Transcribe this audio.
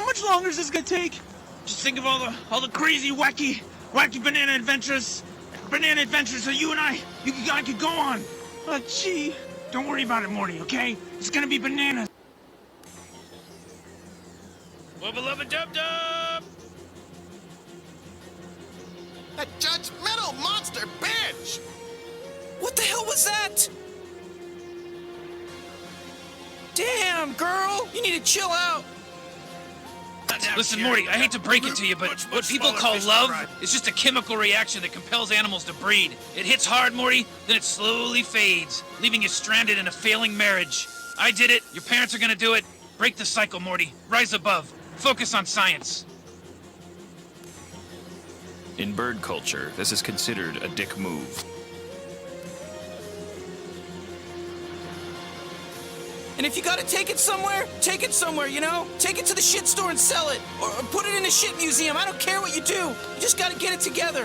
much longer is this gonna take? Just think of all the crazy, wacky banana adventures that you and I could go on. Oh, gee. Don't worry about it, Morty, okay? It's gonna be bananas. Wubba lubba dub dub! A judgmental monster bitch! What the hell was that? Damn, girl! You need to chill out. Listen, Morty, I hate to break it to you, but what people call love is just a chemical reaction that compels animals to breed. It hits hard, Morty, then it slowly fades, leaving you stranded in a failing marriage. I did it. Your parents are gonna do it. Break the cycle, Morty. Rise above. Focus on science. In bird culture, this is considered a dick move. And if you gotta take it somewhere, you know? Take it to the shit store and sell it. Or put it in a shit museum. I don't care what you do. You just gotta get it together.